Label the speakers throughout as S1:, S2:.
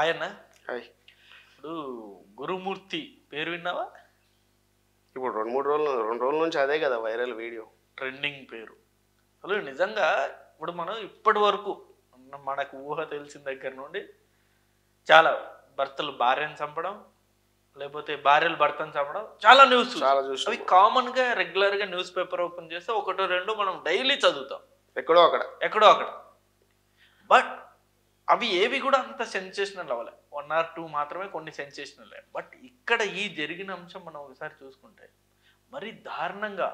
S1: ఆయన
S2: హాయ్.
S1: ఇప్పుడు గురుమూర్తి పేరు విన్నావా?
S2: ఇప్పుడు 2 రోజుల నుంచి అదే కదా వైరల్ వీడియో,
S1: ట్రెండింగ్ పేరు. అసలు నిజంగా ఇప్పుడు మనం ఇప్పటి వరకు మనకు ఊహ తెలిసిన దగ్గర నుండి చాలా భర్తలు భార్యను చంపడం, లేకపోతే భార్యలు భర్తను చంపడం చాలా న్యూస్
S2: చాలా చూసాం.
S1: అవి కామన్గా రెగ్యులర్గా న్యూస్ పేపర్ ఓపెన్ చేస్తే ఒకటో రెండో మనం డైలీ చదువుతాం
S2: ఎక్కడో అక్కడ.
S1: బట్ అవి ఏవి కూడా అంత సెన్సేషనల్ అవ్వలే. 1 or 2 మాత్రమే కొన్ని సెన్సేషనల్. బట్ ఇక్కడ ఈ జరిగిన అంశం మనం ఒకసారి చూసుకుంటే మరి దారుణంగా,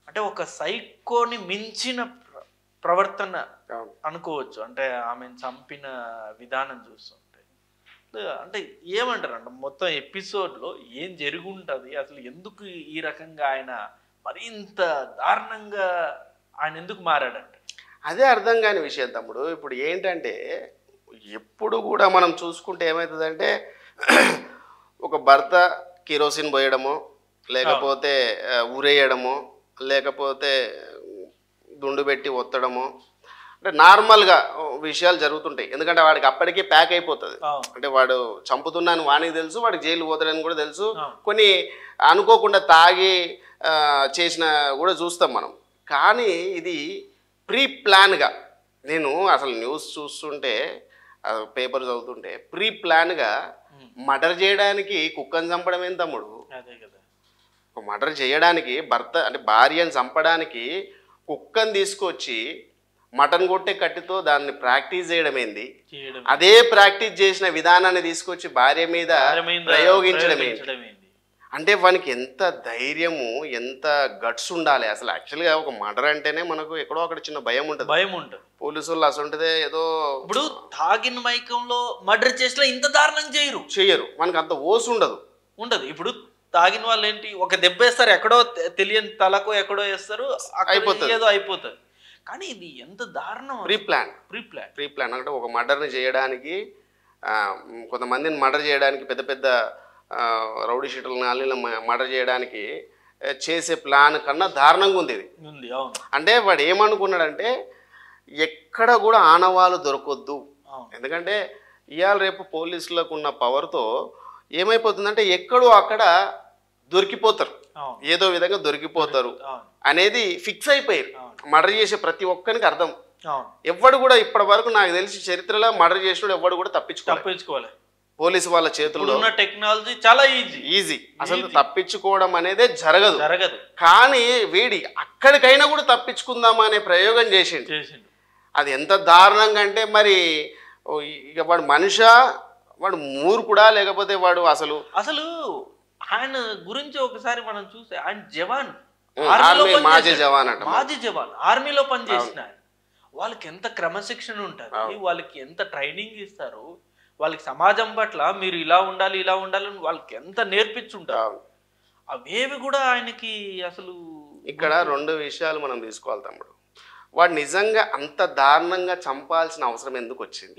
S1: అంటే ఒక సైకోని మించిన ప్రవర్తన అనుకోవచ్చు. అంటే ఆమెను చంపిన విధానం చూస్తుంటే అంటే ఏమంటారంట మొత్తం ఎపిసోడ్లో ఏం జరిగి ఉంటుంది, అసలు ఎందుకు ఈ రకంగా ఆయన మరింత దారుణంగా ఆయన ఎందుకు మారాడంటే
S2: అదే అర్థం కాని విషయం తమ్ముడు. ఇప్పుడు ఏంటంటే ఎప్పుడు కూడా మనం చూసుకుంటే ఏమవుతుందంటే ఒక భర్త కిరోసిన్ పోయడమో, లేకపోతే ఊరేయడమో, లేకపోతే దుండు పెట్టి ఒత్తడమో, అంటే నార్మల్గా విషయాలు జరుగుతుంటాయి. ఎందుకంటే వాడికి అప్పటికే ప్యాక్ అయిపోతుంది. అంటే వాడు చంపుతున్నాను వానికి తెలుసు, వాడికి జైలు పోతాడని కూడా తెలుసు. కొన్ని అనుకోకుండా తాగి చేసిన కూడా చూస్తాం మనం. కానీ ఇది ప్రీ ప్లాన్గా, నేను అసలు న్యూస్ చూస్తుంటే పేపర్ చదువుతుంటే ప్రీ ప్లాన్గా మర్డర్ చేయడానికి కుక్కను చంపడం ఏం తమ్ముడు? మర్డర్ చేయడానికి భర్త అంటే భార్యను చంపడానికి కుక్కను తీసుకొచ్చి మటన్ కొట్టే కట్టితో దాన్ని ప్రాక్టీస్ చేయడం ఏంది? అదే ప్రాక్టీస్ చేసిన విధానాన్ని తీసుకొచ్చి భార్య మీద ప్రయోగించడం ఏంటి? అంటే వానికి ఎంత ధైర్యము, ఎంత గట్స్ ఉండాలి అసలు. యాక్చువల్గా ఒక మర్డర్ అంటేనే మనకు ఎక్కడో అక్కడ చిన్న భయం ఉంటుంది. పోలీసు వాళ్ళు అసలు ఏదో
S1: ఇప్పుడు తాగిన మైకంలో మర్డర్ చేసినా ఇంత దారుణం చేయరు.
S2: మనకు అంత ఓసు ఉండదు.
S1: ఇప్పుడు తాగిన వాళ్ళు ఏంటి, ఒక దెబ్బ వేస్తారు, ఎక్కడో తెలియని తలకు ఎక్కడో వేస్తారు, ఏదో అయిపోతుంది. కానీ ఇది ఎంత దారుణం.
S2: ప్రీ ప్లాన్ అంటే ఒక మర్డర్ని చేయడానికి, కొంతమందిని మర్డర్ చేయడానికి, పెద్ద పెద్ద రౌడీ షీటర్లు నాలుగు మర్డర్ చేయడానికి చేసే ప్లాన్ కన్నా దారుణంగా ఉంది ఇది. అంటే వాడు ఏమనుకున్నాడంటే ఎక్కడ కూడా ఆనవాళ్ళు దొరకొద్దు. ఎందుకంటే ఇవాళ రేపు పోలీసులకు ఉన్న పవర్తో ఏమైపోతుందంటే ఎక్కడో అక్కడ దొరికిపోతారు, ఏదో విధంగా దొరికిపోతారు అనేది ఫిక్స్ అయిపోయారు. మర్డర్ చేసే ప్రతి ఒక్కరికి అర్థం. ఎవ్వడు కూడా ఇప్పటి వరకు నాకు తెలిసి చరిత్రలో మర్డర్ చేసినప్పుడు ఎవ్వడు కూడా తప్పించుకోవాలి. పోలీసు వాళ్ళ చేతుల్లో ఉన్న
S1: టెక్నాలజీ చాలా
S2: ఈజీ. అసలు తప్పించుకోవడం అనేది జరగదు. కానీ వీడి అక్కడికైనా కూడా తప్పించుకుందామా అనే ప్రయోగం చేసిండు. అది ఎంత దారుణంగా అంటే మరి ఇక వాడు మనిషా, వాడు మూర్ఖుడా, లేకపోతే వాడు అసలు
S1: ఆయన గురించి ఒకసారి మనం చూస్తే ఆయన జవాన్,
S2: మాజీ జవాన్
S1: ఆర్మీలో పనిచేసిన వాళ్ళకి ఎంత క్రమశిక్షణ ఉంటుంది, వాళ్ళకి ఎంత ట్రైనింగ్ ఇస్తారు, వాళ్ళకి సమాజం పట్ల మీరు ఇలా ఉండాలి అని వాళ్ళకి ఎంత నేర్పించుంటారు. అవేవి కూడా ఆయనకి అసలు.
S2: ఇక్కడ 2 విషయాలు మనం తీసుకోవాలి తమ్ముడు. వాడు నిజంగా అంత దారుణంగా చంపాల్సిన అవసరం ఎందుకు వచ్చింది?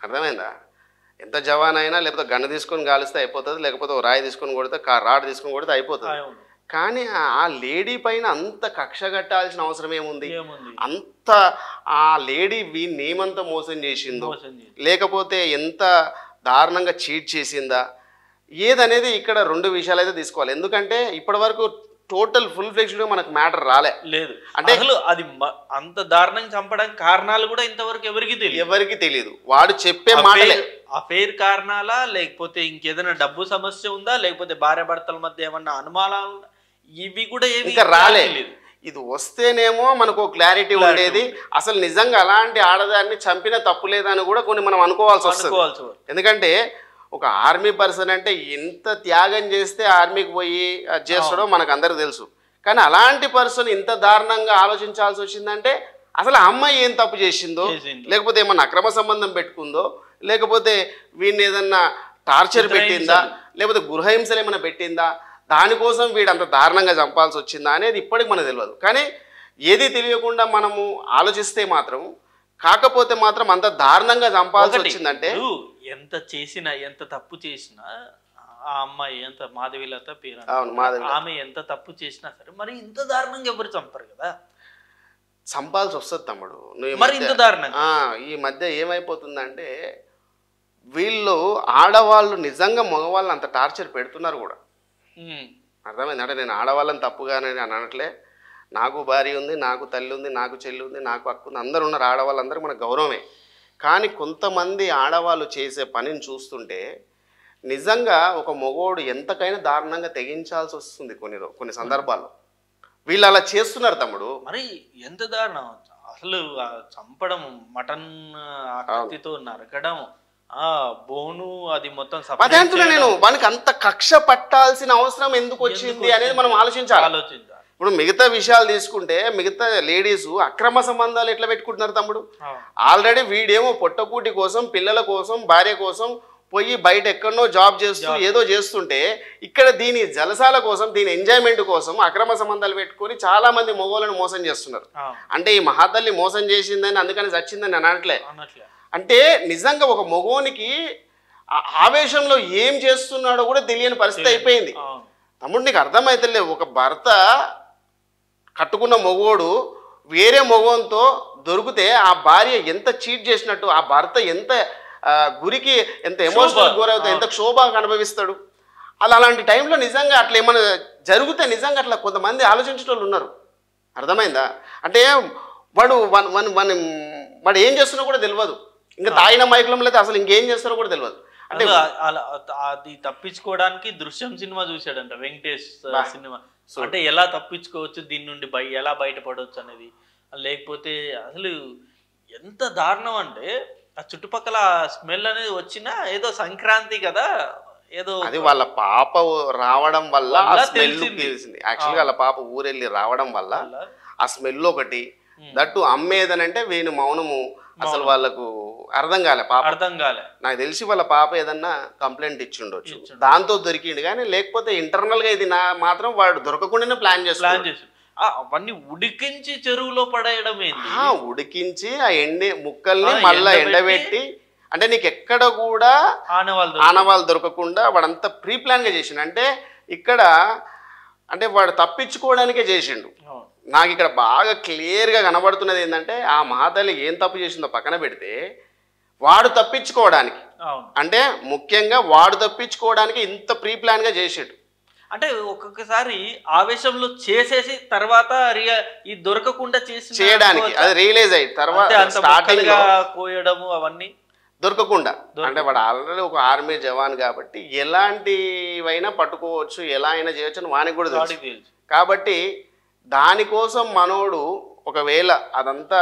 S2: అర్థమైందా? ఎంత జవాన్ అయినా లేకపోతే గన్ను తీసుకొని గాలిస్తే అయిపోతుంది, లేకపోతే రాయి తీసుకొని కొడితే రాడ్ తీసుకొని కొడితే అయిపోతుంది. కానీ ఆ లేడీ పైన అంత కక్ష కట్టాల్సిన అవసరం ఏముంది? అంత ఆ లేడీ వీడిని ఏమంత మోసం చేసిందో, లేకపోతే ఎంత దారుణంగా చీట్ చేసిందా ఏదనేది ఇక్కడ 2 విషయాలు అయితే తీసుకోవాలి. ఎందుకంటే ఇప్పటి వరకు టోటల్ ఫుల్ ఫ్లెడ్జ్డ్ మనకు మ్యాటర్
S1: లేదు. అంటే అసలు అది అంత దారుణంగా చంపడానికి కారణాలు కూడా ఇంతవరకు ఎవరికి తెలియదు.
S2: వాడు చెప్పే మాటలే
S1: అఫైర్ కారణాలా, లేకపోతే ఇంకేదైనా డబ్బు సమస్య ఉందా, లేకపోతే భార్య భర్తల మధ్య ఏమన్నా అనుమానాలు, ఇవి కూడా
S2: ఇంకా రాలేదు. ఇది వస్తేనేమో మనకు క్లారిటీ ఉండేది. అసలు నిజంగా అలాంటి ఆడదాన్ని చంపిన తప్పు లేదని కూడా కొన్ని మనం అనుకోవాల్సి వస్తుంది. ఎందుకంటే ఒక ఆర్మీ పర్సన్ అంటే ఎంత త్యాగం చేస్తే ఆర్మీకి పోయి చేస్తాడో మనకు అందరికి తెలుసు. కానీ అలాంటి పర్సన్ ఇంత దారుణంగా ఆలోచించాల్సి వచ్చిందంటే అసలు ఆ అమ్మాయి ఏం తప్పు చేసిందో, లేకపోతే ఏమన్నా అక్రమ సంబంధం పెట్టుకుందో, లేకపోతే వీడిని ఏదన్నా టార్చర్ పెట్టిందా, లేకపోతే గృహహింసలు ఏమైనా పెట్టిందా, దానికోసం వీడు అంత దారుణంగా చంపాల్సి వచ్చిందా అనేది ఇప్పటికి మనకు తెలియదు. కానీ ఏది తెలియకుండా మనము ఆలోచిస్తే మాత్రం, కాకపోతే మాత్రం అంత దారుణంగా చంపాల్సి వచ్చిందంటే
S1: ఎంత తప్పు చేసినా ఆ అమ్మాయి ఎంత మాధవీలత పేరు, ఆమె ఎంత తప్పు చేసినా సరే మరి ఇంత దారుణంగా ఎవరు చంపరు కదా,
S2: చంపాల్సి వస్తుంది తమ్ముడు.
S1: మరి ఇంత దారుణంగా
S2: ఈ మధ్య ఏమైపోతుందంటే అసలు ఆడవాళ్ళు నిజంగా మగవాళ్ళు అంత టార్చర్ పెడుతున్నారు కూడా. అర్థమైంది? అంటే నేను ఆడవాళ్ళని తప్పుగానే అని అనట్లే. నాకు భార్య ఉంది, నాకు తల్లి ఉంది, నాకు చెల్లి ఉంది, నాకు అక్క ఉంది, అందరూ ఉన్నారు. ఆడవాళ్ళందరూ మన గౌరవమే. కానీ కొంతమంది ఆడవాళ్ళు చేసే పనిని చూస్తుంటే నిజంగా ఒక మగోడు ఎంతకైనా దారుణంగా తెగించాల్సి వస్తుంది కొన్ని సందర్భాల్లో. వీళ్ళు అలా చేస్తున్నారు తమ్ముడు.
S1: మరి ఎంత దారుణం అసలు! చంపడం, మటన్ కత్తితో నరకడం, బోను అది మొత్తం
S2: అదే అంటున్నా నేను. వానికి అంత కక్ష పట్టాల్సిన అవసరం ఎందుకు వచ్చింది అనేది మనం ఆలోచించాలి. ఇప్పుడు మిగతా విషయాలు తీసుకుంటే మిగతా లేడీస్ అక్రమ సంబంధాలు ఎట్లా పెట్టుకుంటున్నారు తమ్ముడు? ఆల్రెడీ వీడేమో పొట్టకూటి కోసం, పిల్లల కోసం, భార్య కోసం పోయి బయట ఎక్కడనో జాబ్ చేస్తూ ఏదో చేస్తుంటే ఇక్కడ దీని జలసాల కోసం, దీని ఎంజాయ్మెంట్ కోసం అక్రమ సంబంధాలు పెట్టుకొని చాలా మంది మగవాళ్ళను మోసం చేస్తున్నారు. అంటే ఈ మహాతల్లి మోసం చేసిందని అందుకని చచ్చిందని అనట్లే. అంటే నిజంగా ఒక మగోనికి ఆవేశంలో ఏం చేస్తున్నాడో కూడా తెలియని పరిస్థితి అయిపోయింది. తమ్ముడు నీకు అర్థమైతలే, ఒక భర్త కట్టుకున్న మగోడు వేరే మగోనితో దొరికితే ఆ భార్య ఎంత చీట్ చేసినట్టు, ఆ భర్త ఎంత గురికి ఎంత ఎమోషనల్ గురవుతాడు, ఎంత క్షోభగా అనుభవిస్తాడు. అలాంటి టైంలో నిజంగా అట్లా ఏమైనా జరిగితే నిజంగా అట్లా కొంతమంది ఆలోచించేటోళ్ళు ఉన్నారు. అర్థమైందా? అంటే వాడు ఏం చేస్తున్నా కూడా తెలియదు. ఇంకా తాగిన మైకులంలో అయితే అసలు ఇంకేం చేస్తారో కూడా తెలియదు.
S1: అంటే అది తప్పించుకోవడానికి దృశ్యం సినిమా చూసాడంట వెంకటేష్ సినిమా. అంటే ఎలా తప్పించుకోవచ్చు దీని నుండి, ఎలా బయటపడవచ్చు అనేది. లేకపోతే అసలు ఎంత దారుణం అంటే ఆ చుట్టుపక్కల స్మెల్ అనేది వచ్చినా ఏదో సంక్రాంతి కదా, ఏదో
S2: అది వాళ్ళ పాప రావడం వల్ల ఆ స్మెల్ తెలిసింది. యాక్చువల్గా వాళ్ళ పాప ఊరెళ్ళి రావడం వల్ల ఆ స్మెల్ ఒకటి, దట్టు అమ్మేదనంటే వీని మౌనము అసలు వాళ్ళకు అర్థం కాలే. పాప
S1: అర్థం కాలే.
S2: నాకు తెలిసి వాళ్ళ పాప ఏదన్నా కంప్లైంట్ ఇచ్చి ఉండొచ్చు, దాంతో దొరికిండు. కానీ లేకపోతే ఇంటర్నల్ గా ఇది మాత్రం వాడు దొరకకుండానే ప్లాన్ చేసి
S1: అవన్నీ ఉడికించి చెరువులో పడేయడం ఏంటి?
S2: ఉడికించి ఆ ముక్కల్ని మళ్ళా ఎండబెట్టి, అంటే నీకు ఎక్కడ కూడా ఆనవాళ్ళు దొరకకుండా వాడంతా ప్రీ ప్లాన్ గా చేసిండు. అంటే ఇక్కడ అంటే వాడు తప్పించుకోవడానికే చేసిండు. నాకు ఇక్కడ బాగా క్లియర్గా కనబడుతున్నది ఏంటంటే ఆ మహాతల్లి ఏం తప్పు చేసిందో పక్కన పెడితే వాడు తప్పించుకోవడానికి, అంటే ముఖ్యంగా వాడు తప్పించుకోవడానికి ఇంత ప్రీ ప్లాన్ గా చేసాడు.
S1: అంటే ఒక్కొక్కసారి ఆవేశంలో చేసేసి తర్వాత ఈ దొరకకుండా
S2: చేయడానికి అది రియలైజ్ అయ్యి తర్వాత స్టార్టింగ్
S1: కోయడము అవన్నీ
S2: దొరకకుండా, అంటే వాడు ఆల్రెడీ ఒక ఆర్మీ జవాన్ కాబట్టి ఎలాంటివైనా పట్టుకోవచ్చు, ఎలా అయినా చేయొచ్చు అని వానికి కూడా తెలుసు. కాబట్టి దానికోసం మనోడు ఒకవేళ అదంతా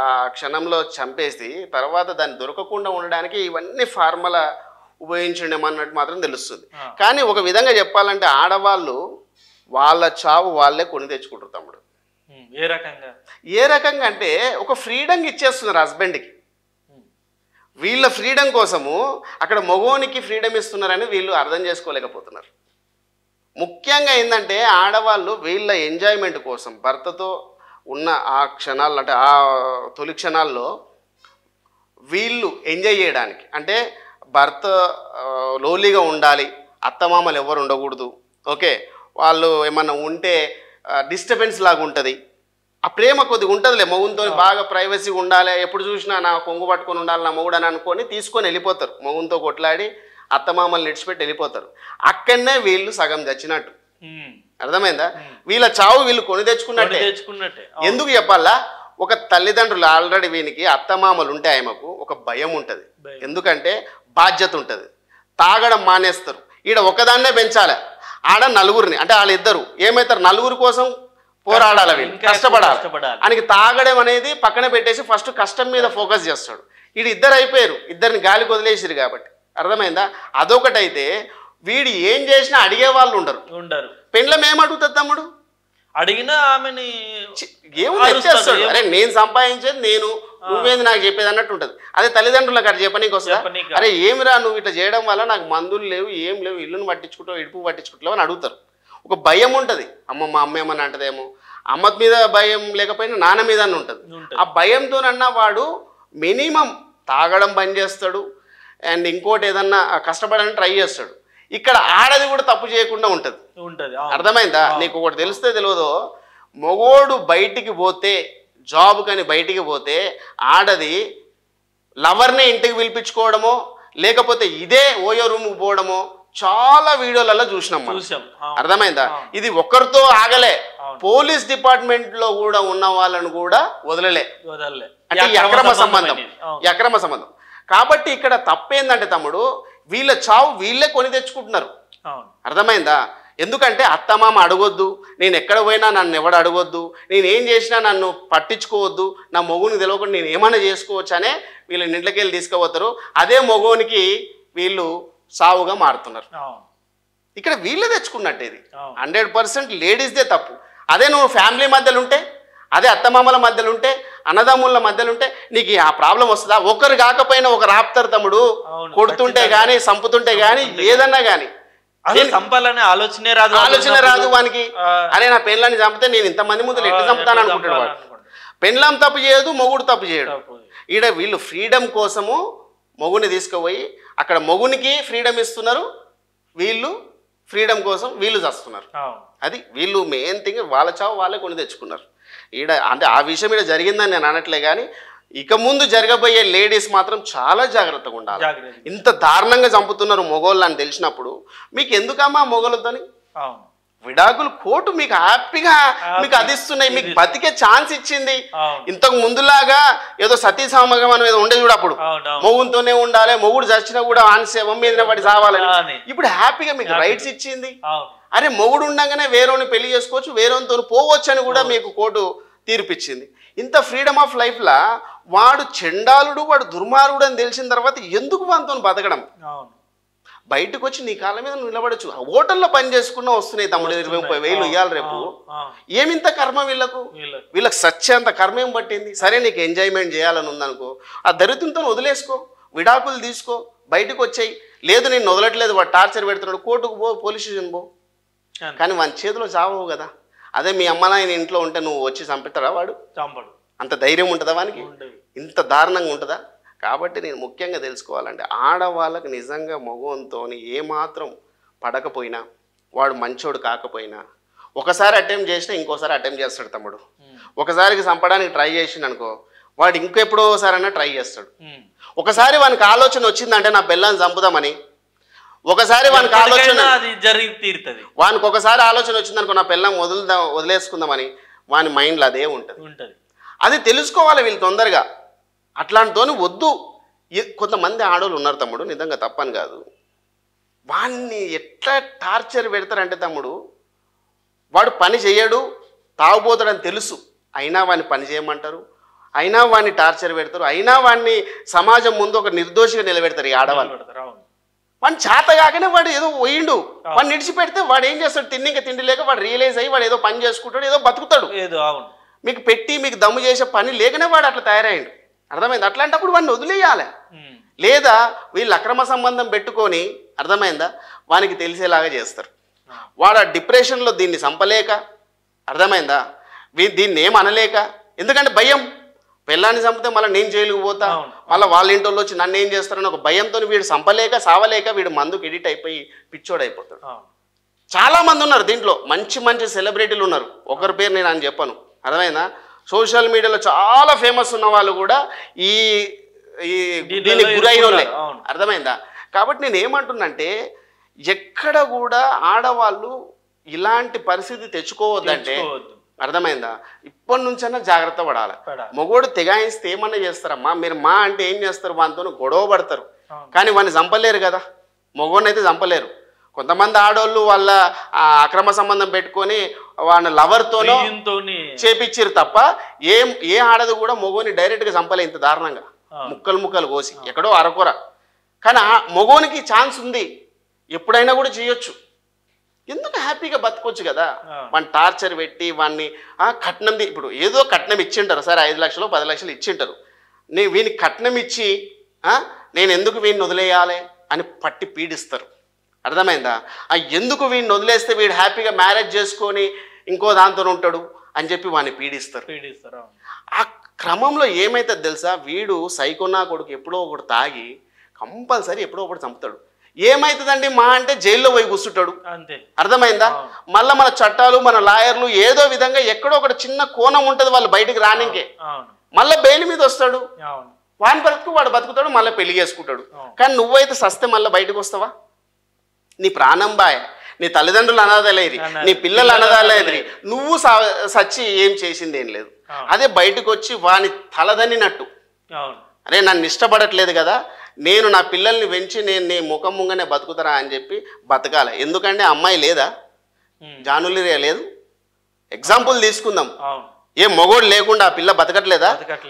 S2: ఆ క్షణంలో చంపేసి తర్వాత దాన్ని దొరకకుండా ఉండడానికి ఇవన్నీ ఫార్ములా ఉపయోగించడమన్నట్టు మాత్రం తెలుస్తుంది. కానీ ఒక విధంగా చెప్పాలంటే ఆడవాళ్ళు వాళ్ళ చావు వాళ్ళే కొని తెచ్చుకుంటారు తమ్ముడు. ఏ రకంగా అంటే ఒక ఫ్రీడమ్ ఇచ్చేస్తున్నారు హస్బెండ్కి. వీళ్ళ ఫ్రీడమ్ కోసము అక్కడ మగోనికి ఫ్రీడమ్ ఇస్తున్నారని వీళ్ళు అర్థం చేసుకోలేకపోతున్నారు. ముఖ్యంగా ఏంటంటే ఆడవాళ్ళు వీళ్ళ ఎంజాయ్మెంట్ కోసం భర్తతో ఉన్న ఆ క్షణాలు, అంటే ఆ తొలి క్షణాల్లో వీళ్ళు ఎంజాయ్ చేయడానికి, అంటే భర్త లోలీగా ఉండాలి, అత్తమామలు ఎవరు ఉండకూడదు, ఓకే, వాళ్ళు ఏమన్నా ఉంటే డిస్టర్బెన్స్ లాగా ఉంటుంది, ఆ ప్రేమ కొద్దిగా ఉంటుందిలే, మగునితో బాగా ప్రైవసీగా ఉండాలి, ఎప్పుడు చూసినా నా కొంగు పట్టుకొని ఉండాలి నా మగుడు అని అనుకొని తీసుకొని వెళ్ళిపోతారు. మగునితో కొట్లాడి అత్తమామల్ని విడిచిపెట్టి వెళ్ళిపోతారు. అక్కడనే వీళ్ళు సగం చచ్చినట్టు. అర్థమైందా? వీళ్ళ చావు వీళ్ళు కొని తెచ్చుకున్నట్టే. ఎందుకు చెప్పాలా? ఒక తల్లిదండ్రులు ఆల్రెడీ వీనికి అత్తమామలు ఉంటే ఆయనకు ఒక భయం ఉంటుంది. ఎందుకంటే బాధ్యత ఉంటుంది. తాగడం మానేస్తారు. ఈడ ఒకదాన్నే పెంచాలి, ఆడ నలుగురిని, అంటే వాళ్ళిద్దరు ఏమవుతారు, నలుగురి కోసం పోరాడాలి, వీళ్ళు కష్టపడాలి. ఆయనకి తాగడం అనేది పక్కన పెట్టేసి ఫస్ట్ కష్టం మీద ఫోకస్ చేస్తాడు. వీడు ఇద్దరు అయిపోయారు, ఇద్దరిని గాలికి వదిలేసారు కాబట్టి. అర్థమైందా? అదొకటైతే వీడు ఏం చేసినా అడిగే వాళ్ళు ఉండరు. పెండ్లం ఏమడుగుతుంది తమ్ముడు?
S1: అడిగినా ఆమెని
S2: ఏముంది, అరే నేను సంపాదించేది నేను, నువ్వేంది నాకు చెప్పేది అన్నట్టు ఉంటుంది. అదే తల్లిదండ్రులకు అక్కడ చెప్పనీకి వస్తుందా? అరే ఏమిరా నువ్వు ఇట్లా చేయడం వల్ల నాకు మందులు లేవు, ఏం లేవు, ఇల్లును పట్టించుకుంటావు, ఇడుపు పట్టించుకుంటావు అని అడుగుతారు. ఒక భయం ఉంటుంది. అమ్మ మా అమ్మ ఏమని అంటదేమో, అమ్మ మీద భయం లేకపోయినా నాన్న మీద ఉంటుంది. ఆ భయంతోనన్నా వాడు మినిమం తాగడం బంద్ చేస్తాడు, అండ్ ఇంకోటి ఏదన్నా కష్టపడాలని ట్రై చేస్తాడు. ఇక్కడ ఆడది కూడా తప్పు చేయకుండా ఉంటుంది. అర్థమైందా? నీకు ఒకటి తెలిస్తే తెలియదో, మగోడు బయటికి పోతే, జాబ్ కానీ బయటికి పోతే ఆడది లవర్నే ఇంటికి పిలిపించుకోవడమో లేకపోతే ఇదే ఓయో రూమ్కి పోవడమో చాలా వీడియోలలో చూసినాం మనం. అర్థమైందా? ఇది ఒక్కరితో ఆగలే, పోలీస్ డిపార్ట్మెంట్ లో కూడా ఉన్న వాళ్ళను కూడా వదలలే. అంటే ఈ అక్రమ సంబంధం. కాబట్టి ఇక్కడ తప్పేందంటే తమ్ముడు, వీళ్ళ చావు వీళ్ళే కొని తెచ్చుకుంటున్నారు. అర్థమైందా? ఎందుకంటే అత్తమామ అడగొద్దు, నేను ఎక్కడ పోయినా నన్ను ఎవడు అడగొద్దు, నేను ఏం చేసినా నన్ను పట్టించుకోవద్దు, నా మొగుని తెలియకుండా నేను ఏమైనా చేసుకోవచ్చు అనే వీళ్ళని ఇంట్లోకి వెళ్ళి తీసుకుపోతారు. అదే మొగోనికి వీళ్ళు సావుగా మారుతున్నారు. ఇక్కడ వీళ్ళే తెచ్చుకున్నట్టు. ఇది 100% లేడీస్దే తప్పు. అదే నువ్వు ఫ్యామిలీ మధ్యలో ఉంటే, అదే అత్తమామల మధ్యలో ఉంటే, అన్నదమ్ముల మధ్యలో ఉంటే నీకు ఆ ప్రాబ్లం వస్తుందా? ఒకరు కాకపోయినా ఒకరు ఆపుతారు తమ్ముడు. కొడుతుంటే గానీ, సంపుతుంటే గానీ, ఏదన్నా గానీ
S1: సంపాలనే ఆలోచన
S2: రాదు వానికి. అరే నా పెళ్ళాన్ని చంపితే నేను ఇంతమంది ముందు ఎట్లా చంపుతాను అనుకుంటాడు వాడు. పెళ్ళాం తప్పు చేయదు, మొగుడు తప్పు చేయడు. ఈడ వీళ్ళు ఫ్రీడమ్ కోసము మొగుని తీసుకుపోయి అక్కడ మొగునికి ఫ్రీడమ్ ఇస్తున్నారు, వీళ్ళు ఫ్రీడమ్ కోసం వీళ్ళు చేస్తున్నారు. అది వీళ్ళు మెయిన్ థింగ్. వాళ్ళ చావు వాళ్ళే కొని తెచ్చుకున్నారు. ఈడ అంటే ఆ విషయం ఈడ జరిగిందని నేను అనట్లే, కానీ ఇక ముందు జరగబోయే లేడీస్ మాత్రం చాలా జాగ్రత్తగా ఉండాలి. ఇంత దారుణంగా చంపుతున్నారు మొగోళ్ళు అని తెలిసినప్పుడు మీకు ఎందుకమ్మా మొగోళ్ళతోని విడాకులు కోర్టు మీకు హ్యాపీగా మీకు అదిస్తున్నాయి, మీకు బతికే ఛాన్స్ ఇచ్చింది. ఇంతకు ముందులాగా ఏదో సతీ సామగమనం ఏదో ఉండే చూడు, అప్పుడు మొగుతోనే ఉండాలి, మొగుడు చచ్చినా కూడా ఆన్సేవం మీద పడి చావాలని. ఇప్పుడు హ్యాపీగా మీకు రైట్స్ ఇచ్చింది. అరే మొగుడు ఉండగానే వేరేని పెళ్లి చేసుకోవచ్చు, వేరేతో పోవచ్చు అని కూడా మీకు కోర్టు తీర్పిచ్చింది. ఇంత ఫ్రీడమ్ ఆఫ్ లైఫ్లా వాడు చెండాలుడు, వాడు దుర్మార్గుడు అని తెలిసిన తర్వాత ఎందుకు వానితో బతకడం? బయటకు వచ్చి నీ కాళ్ళ మీద నువ్వు నిలబడచ్చు. హోటల్లో పని చేసుకున్నా వస్తున్నాయి తమ్ముడు 20,000 ఇవ్వాలి రేపు. ఏమింత కర్మ వీళ్ళకు సత్యంత కర్మ ఏం పట్టింది? సరే నీకు ఎంజాయ్మెంట్ చేయాలని ఉందనుకో, ఆ దరిద్రంతో వదిలేసుకో, విడాకులు తీసుకో, బయటకు వచ్చాయి. లేదు నేను వదలట్లేదు, వాడు టార్చర్ పెడుతున్నాడు, కోర్టుకు పో, పోలీస్ స్టేషన్ పో. కానీ వాని చేతిలో చావవు కదా. అదే మీ అమ్మ నాయన ఇంట్లో ఉంటే నువ్వు వచ్చి చంపుతాడా? వాడు చంపడు. అంత ధైర్యం ఉంటుందా వానికి? ఇంత దారుణంగా ఉంటుందా? కాబట్టి నేను ముఖ్యంగా తెలుసుకోవాలంటే ఆడవాళ్ళకి నిజంగా మగవంతో ఏమాత్రం పడకపోయినా, వాడు మంచోడు కాకపోయినా, ఒకసారి అటెంప్ట్ చేసినా ఇంకోసారి అటెంప్ట్ చేస్తాడు తమ్ముడు. ఒకసారికి చంపడానికి ట్రై చేసిండు అనుకో, వాడు ఇంకెప్పుడోసారైనా ట్రై చేస్తాడు. ఒకసారి వానికి ఆలోచన వచ్చిందంటే నా పిల్లని చంపుదామని, ఒకసారి వానికి ఆలోచన వానికి ఒకసారి ఆలోచన వచ్చిందనుకో నా పిల్లని వదిలేసుకుందామని, వాని మైండ్లో అదే ఉంటుంది. అది తెలుసుకోవాలి వీళ్ళు తొందరగా. అట్లాంటితోని వద్దు. కొంతమంది ఆడవాళ్ళు ఉన్నారు తమ్ముడు, నిజంగా తప్పని కాదు, వాడిని ఎట్లా టార్చర్ పెడతారంటే తమ్ముడు, వాడు పని చేయడు, తాగుపోతాడని తెలుసు, అయినా వాడిని పని చేయమంటారు, అయినా వాడిని టార్చర్ పెడతారు, అయినా వాడిని సమాజం ముందు ఒక నిర్దోషిగా నిలబెడతారు ఈ ఆడవాళ్ళు. వాడిని చేత కాకనే వాడు ఏదో పోయిండు, వాడిని నిడిచిపెడితే వాడు ఏం చేస్తాడు? తిండి లేక వాడు రియలైజ్ అయ్యి వాడు ఏదో పని చేసుకుంటాడు, ఏదో బతుకుతాడు. మీకు పెట్టి మీకు దమ్ము చేసే పని లేకనే వాడు అట్లా తయారైండు. అర్థమైందా? అట్లాంటప్పుడు వాడిని వదిలేయాలి. లేదా వీళ్ళు అక్రమ సంబంధం పెట్టుకొని, అర్థమైందా, వానికి తెలిసేలాగా చేస్తారు. వాడు ఆ డిప్రెషన్లో దీన్ని చంపలేక, అర్థమైందా, దీన్ని ఏం అనలేక, ఎందుకంటే భయం, పిల్లాన్ని చంపితే మళ్ళీ నేను జైలుకు పోతా, మళ్ళీ వాళ్ళ ఇంట్లో వచ్చి నన్ను ఏం చేస్తారని ఒక భయంతో వీడు చంపలేక సావలేక వీడు మందుకు ఎడిట్ అయిపోయి పిచ్చోడైపోతాడు. చాలా మంది ఉన్నారు దీంట్లో, మంచి మంచి సెలబ్రిటీలు ఉన్నారు, ఒకరి పేరు నేను అని చెప్పను. అర్థమైందా? సోషల్ మీడియాలో చాలా ఫేమస్ ఉన్న వాళ్ళు కూడా ఈ దీనికి గురైన వాళ్ళే. అర్థమైందా? కాబట్టి నేను ఏమంటున్నంటే, ఎక్కడ కూడా ఆడవాళ్ళు ఇలాంటి పరిస్థితి తెచ్చుకోవద్దంటే, అర్థమైందా, ఇప్పటి నుంచైనా జాగ్రత్త పడాలి. మొగోడు తెగాయిస్తే ఏమన్నా చేస్తారమ్మా, మీరు మా అంటే ఏం చేస్తారు? వానితో గొడవ పడతారు, కానీ వాడిని చంపలేరు కదా. మొగోడిని అయితే చంపలేరు. కొంతమంది ఆడవాళ్ళు వాళ్ళ అక్రమ సంబంధం పెట్టుకొని వాళ్ళ లవర్తోనో చేపించారు తప్ప ఏ ఆడదు కూడా మొగోని డైరెక్ట్గా చంపలే ఇంత దారుణంగా, ముక్కలు కోసి ఎక్కడో అరకొర. కానీ మొగోనికి ఛాన్స్ ఉంది, ఎప్పుడైనా కూడా చేయొచ్చు. ఎందుకు హ్యాపీగా బతకొచ్చు కదా. వాడిని టార్చర్ పెట్టి వాడిని కట్నం, ఇప్పుడు ఏదో కట్నం ఇచ్చింటారు, సరే 5 లక్షలు 10 లక్షలు ఇచ్చింటారు, వీనికి కట్నం ఇచ్చి నేను ఎందుకు వీడిని వదిలేయాలి అని పట్టి పీడిస్తారు. అర్థమైందా? ఎందుకు వీడిని వదిలేస్తే వీడు హ్యాపీగా మ్యారేజ్ చేసుకొని ఇంకో దాంతో ఉంటాడు అని చెప్పి వాడిని పీడిస్తారు. ఆ క్రమంలో ఏమైతుంది తెలుసా, వీడు సైకోనా కొడుకు ఎప్పుడో ఒకటి తాగి కంపల్సరీ ఎప్పుడో ఒకటి చంపుతాడు. ఏమవుతుందండి మా అంటే జైల్లో పోయి కూర్చుంటాడు. అర్థమైందా? మళ్ళీ మన చట్టాలు మన లాయర్లు ఏదో విధంగా ఎక్కడో ఒకటి చిన్న కోణం ఉంటుంది వాళ్ళు బయటికి రానికే, మళ్ళీ బెయిల్ మీద వస్తాడు. వాని బ్రతుకు వాడు బతుకుతాడు, మళ్ళీ పెళ్లి చేసుకుంటాడు. కానీ నువ్వైతే సస్తే మళ్ళీ బయటకు వస్తావా? నీ ప్రాణం బాయ్, నీ తల్లిదండ్రులు అనాథలేరి, నీ పిల్లలు అనాథలేరి, నువ్వు సచ్చి ఏం చేసింది ఏం లేదు. అదే బయటకు వచ్చి వాని తలదన్నినట్టు, అరే నన్ను ఇష్టపడట్లేదు కదా, నేను నా పిల్లల్ని పెంచి నేను నీ ముఖం ముంగనే బతుకుతారా అని చెప్పి బతకాలి. ఎందుకంటే అమ్మాయి లేదా, జానులిరియా లేదు. ఎగ్జాంపుల్ తీసుకుందాం, ఏ మొగోడు లేకుండా ఆ పిల్ల బతకట్లేదా?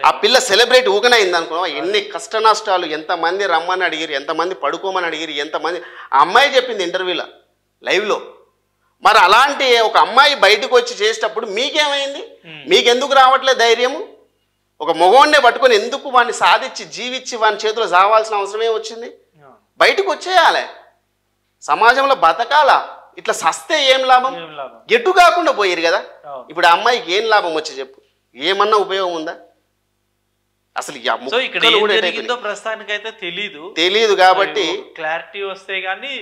S2: ఆ పిల్ల సెలబ్రేట్ ఊకనే అయింది అనుకో. ఎన్ని కష్ట నష్టాలు, ఎంతమంది రమ్మని అడిగిరు, ఎంతమంది పడుకోమని అడిగిరు, ఎంతమంది. ఆ అమ్మాయి చెప్పింది ఇంటర్వ్యూలో, లైవ్లో. మరి అలాంటి ఒక అమ్మాయి బయటకు వచ్చి చేసేటప్పుడు మీకేమైంది? మీకెందుకు రావట్లేదు ధైర్యము? ఒక మగవాడినే పట్టుకొని ఎందుకు వాడిని సాధించి జీవించి వాని చేతిలో చావాల్సిన అవసరమే వచ్చింది? బయటకు వచ్చేయాలి, సమాజంలో బతకాలా. ఇట్లా సస్తే ఏం లాభం? ఎటు కాకుండా పోయారు కదా. ఇప్పుడు ఆ అమ్మాయికి ఏం లాభం వచ్చి చెప్పు, ఏమన్నా ఉపయోగం ఉందా? అసలు
S1: ప్రస్తుతానికైతే
S2: తెలీదు. కాబట్టి
S1: క్లారిటీ వస్తే గానీ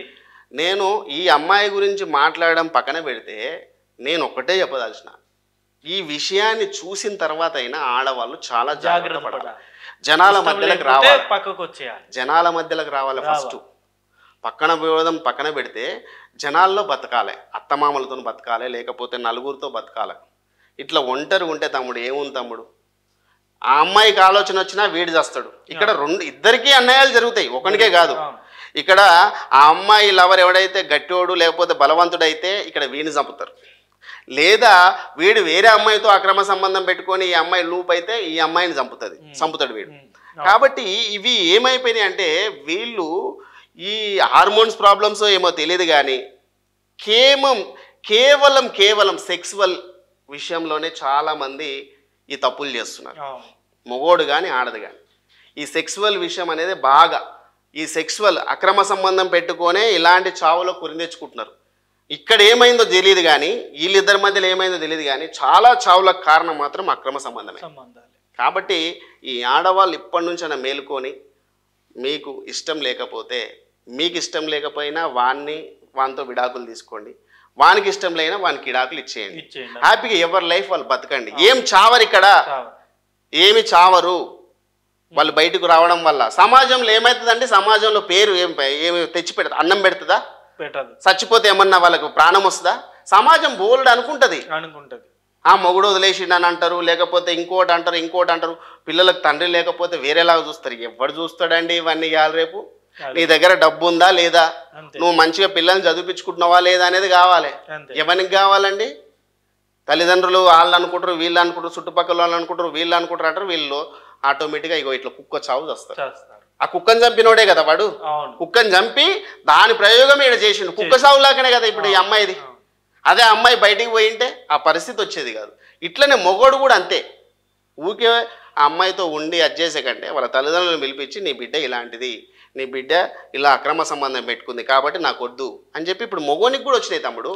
S2: నేను ఈ అమ్మాయి గురించి మాట్లాడడం పక్కన పెడితే నేను ఒక్కటే చెప్పదలసిన, ఈ విషయాన్ని చూసిన తర్వాత అయినా ఆడవాళ్ళు చాలా జాగ్రత్త పడాలి. జనాల మధ్యలోకి రావాలి,
S1: పక్కకు వచ్చేయాలి,
S2: జనాల మధ్యలోకి రావాలి. ఫస్ట్ పక్కన పోవడం పక్కన పెడితే జనాల్లో బతకాలి, అత్తమామలతో బతకాలి, లేకపోతే నలుగురితో బతకాలి. ఇట్లా ఒంటరి ఉంటే తమ్ముడు ఏముంది తమ్ముడు? ఆ అమ్మాయికి ఆలోచన వచ్చినా వీడి చేస్తాడు. ఇక్కడ ఇద్దరికీ అన్యాయాలు జరుగుతాయి, ఒకనికే కాదు. ఇక్కడ ఆ అమ్మాయి లవర్ ఎవడైతే గట్టివాడు లేకపోతే బలవంతుడైతే ఇక్కడ వీడిని చంపుతారు, లేదా వీడు వేరే అమ్మాయితో అక్రమ సంబంధం పెట్టుకొని ఈ అమ్మాయి లూప్ అయితే ఈ అమ్మాయిని చంపుతాడు వీడు. కాబట్టి ఇవి ఏమైపోయినాయి అంటే వీళ్ళు ఈ హార్మోన్స్ ప్రాబ్లమ్స్ ఏమో తెలియదు కానీ కేవలం సెక్సువల్ విషయంలోనే చాలామంది ఈ తప్పులు చేస్తున్నారు, మగోడు కానీ ఆడదు కానీ. ఈ సెక్సువల్ విషయం అనేది బాగా, ఈ సెక్సువల్ అక్రమ సంబంధం పెట్టుకొనే ఇలాంటి చావులో తెచ్చుకుంటున్నారు. ఇక్కడ ఏమైందో తెలియదు కానీ, వీళ్ళిద్దరి మధ్యలో ఏమైందో తెలియదు కానీ చాలా చావులకు కారణం మాత్రం అక్రమ సంబంధమే. కాబట్టి ఈ ఆడవాళ్ళు ఇప్పటి నుంచైనా మేలుకొని, మీకు ఇష్టం లేకపోతే, మీకు ఇష్టం లేకపోయినా వానితో విడాకులు తీసుకోండి, వానికి ఇష్టం లేనా వానికి విడాకులు ఇచ్చేయండి. హ్యాపీగా ఎవరి లైఫ్ వాళ్ళు బతకండి. ఏం చావరు ఇక్కడ, ఏమి చావరు. వాళ్ళు బయటకు రావడం వల్ల సమాజంలో ఏమవుతుందంటే, సమాజంలో పేరు ఏమి తెచ్చి పెడతా, అన్నం పెడుతుందా? చచ్చిపోతే ఏమన్నా వాళ్ళకు ప్రాణం వస్తుందా? సమాజం బోల్డ్ అనుకుంటుంది. ఆ మొగుడు వదిలేసిండు అని అంటారు, లేకపోతే ఇంకోటి అంటారు. పిల్లలకు తండ్రి లేకపోతే వేరేలాగా చూస్తారు. ఎవడు చూస్తాడండి ఇవన్నీ? ఇవాళ రేపు నీ దగ్గర డబ్బు ఉందా లేదా, నువ్వు మంచిగా పిల్లల్ని చదివించుకుంటున్నావా లేదా అనేది కావాలి. ఎవరికి కావాలండి? తల్లిదండ్రులు వాళ్ళు అనుకుంటారు, వీళ్ళు అనుకుంటారు, చుట్టుపక్కల వాళ్ళు అనుకుంటారు, వీళ్ళు అనుకుంటారు అంటారు. వీళ్ళు ఆటోమేటిక్గా ఇట్లా కుక్క చావు చేస్తారు. ఆ కుక్కను చంపినోడే కదా వాడు. కుక్కను చంపి దాని ప్రయోగం ఈడ చేసిండు. కుక్క సాగు లాగానే కదా ఇప్పుడు ఈ అమ్మాయిది. అదే అమ్మాయి బయటికి పోయింటే ఆ పరిస్థితి వచ్చేది కాదు. ఇట్లనే మొగోడు కూడా అంతే. ఊకే ఆ అమ్మాయితో ఉండి అడ్జేసే కంటే వాళ్ళ తల్లిదండ్రులను పిలిపించి, నీ బిడ్డ ఇలాంటిది, నీ బిడ్డ ఇలా అక్రమ సంబంధం పెట్టుకుంది కాబట్టి నాకు వద్దు అని చెప్పి ఇప్పుడు మొగోనికి కూడా వచ్చినాయి తమ్ముడు.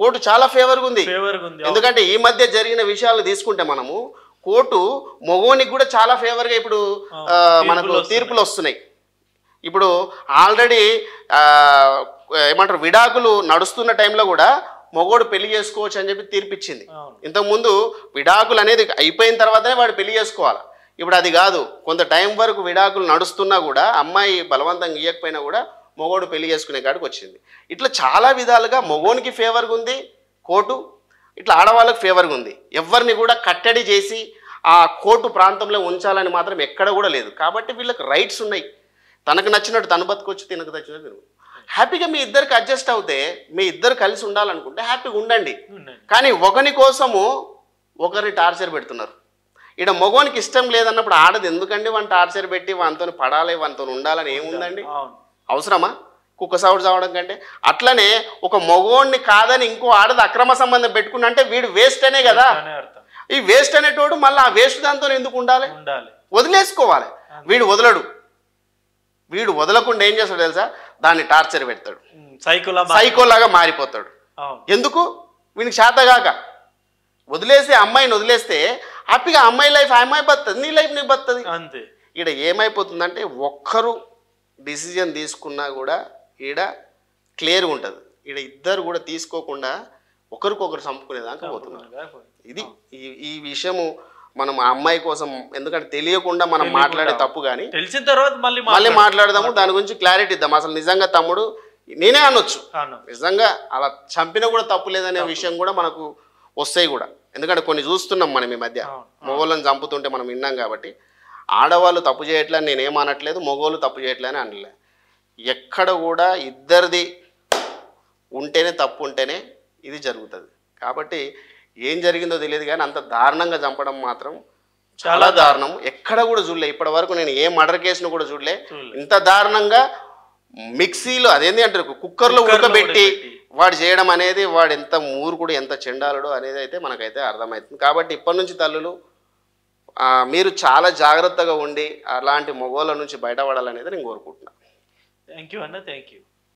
S2: కోర్టు చాలా ఫేవర్గా ఉంది. ఎందుకంటే ఈ మధ్య జరిగిన విషయాలు తీసుకుంటే మనము కోర్టు మొగోనికి కూడా చాలా ఫేవర్గా ఇప్పుడు మనకు తీర్పులు వస్తున్నాయి. ఇప్పుడు ఆల్రెడీ ఏమంటారు, విడాకులు నడుస్తున్న టైంలో కూడా మొగోడు పెళ్లి చేసుకోవచ్చు అని చెప్పి తీర్పిచ్చింది. ఇంతకుముందు విడాకులు అనేది అయిపోయిన తర్వాతనే వాడు పెళ్లి చేసుకోవాలి. ఇప్పుడు అది కాదు, కొంత టైం వరకు విడాకులు నడుస్తున్నా కూడా అమ్మాయి బలవంతంగా ఇవ్వకపోయినా కూడా మొగోడు పెళ్లి చేసుకునే కాడికి వచ్చింది. ఇట్లా చాలా విధాలుగా మొగోనికి ఫేవర్గా ఉంది కోర్టు, ఇట్లా ఆడవాళ్ళకి ఫేవర్గా ఉంది. ఎవరిని కూడా కట్టడి చేసి ఆ కోర్టు ప్రాంతంలో ఉంచాలని మాత్రం ఎక్కడ కూడా లేదు. కాబట్టి వీళ్ళకి రైట్స్ ఉన్నాయి. తనకు నచ్చినట్టు తను బతుకొచ్చు, తినకు నచ్చినట్టు హ్యాపీగా మీ ఇద్దరికి అడ్జస్ట్ అవుతే, మీ ఇద్దరు కలిసి ఉండాలనుకుంటే హ్యాపీగా ఉండండి. కానీ ఒకరి కోసము ఒకరిని టార్చర్ పెడుతున్నారు. ఇక్కడ మగవానికి ఇష్టం లేదన్నప్పుడు ఆడది ఎందుకండి వాడిని టార్చర్ పెట్టి వానితో పడాలి, వానితో ఉండాలని ఏముందండి? అవసరమా కుక్క సాగుడు చావడం కంటే? అట్లనే ఒక మగవాడిని కాదని ఇంకో ఆడది అక్రమ సంబంధం పెట్టుకున్నంటే వీడు వేస్ట్ అనే కదా. ఈ వేస్ట్ అనేటోడు మళ్ళీ ఆ వేస్ట్ దాంతో ఎందుకు ఉండాలి? వదిలేసుకోవాలి. వీడు వదలడు. వీడు వదలకుండా ఏం చేస్తాడు తెలుసా? దాన్ని టార్చర్ పెడతాడు, సైకోలాగా మారిపోతాడు. ఎందుకు? వీనికి శాతగాక వదిలేసి అమ్మాయిని వదిలేస్తే హ్యాపీగా అమ్మాయి లైఫ్ అమ్మాయి బతుంది, నీ లైఫ్ నీకు బతుంది అంతే. ఇక్కడ ఏమైపోతుందంటే ఒక్కరు డిసిజన్ తీసుకున్నా కూడా ఈడ క్లియర్ ఉంటుంది. ఈడ ఇద్దరు కూడా తీసుకోకుండా ఒకరికొకరు చంపుకునేదాకా పోతున్నారు. ఇది ఈ విషయము మనం ఆ అమ్మాయి కోసం, ఎందుకంటే తెలియకుండా మనం మాట్లాడే తప్పు కానీ
S1: తెలిసిన తర్వాత
S2: మళ్ళీ మాట్లాడదాము, దాని గురించి క్లారిటీ ఇద్దాం. అసలు నిజంగా తమ్ముడు నేనే అనొచ్చు, నిజంగా అలా చంపినా కూడా తప్పు లేదనే విషయం కూడా మనకు వస్తాయి కూడా. ఎందుకంటే కొన్ని చూస్తున్నాం మనం ఈ మధ్య, మగవాళ్ళని చంపుతుంటే మనం విన్నాం. కాబట్టి ఆడవాళ్ళు తప్పు చేయట్లని నేనేం అనట్లేదు, మగవాళ్ళు తప్పు చేయట్లని అనలే. ఎక్కడ కూడా ఇద్దరిది ఉంటేనే తప్పు ఉంటేనే ఇది జరుగుతుంది. కాబట్టి ఏం జరిగిందో తెలియదు కానీ అంత దారుణంగా చంపడం మాత్రం చాలా దారుణం. ఎక్కడ కూడా చూడలే ఇప్పటి వరకు, నేను ఏ మర్డర్ కేసును కూడా చూడలే ఇంత దారుణంగా. మిక్సీలో అదేంటి అంటారు, కుక్కర్లో ఉడకబెట్టి వాడు చేయడం అనేది, వాడు ఎంత మూర్ఖుడు ఎంత చెండాలుడు అనేది అయితే మనకైతే అర్థమవుతుంది. కాబట్టి ఇప్పటి నుంచి తల్లులు మీరు చాలా జాగ్రత్తగా ఉండి అలాంటి మగవాళ్ళ నుంచి బయటపడాలనేది నేను కోరుకుంటున్నాను.
S1: థ్యాంక్ యూ అన్న, థ్యాంక్ యూ.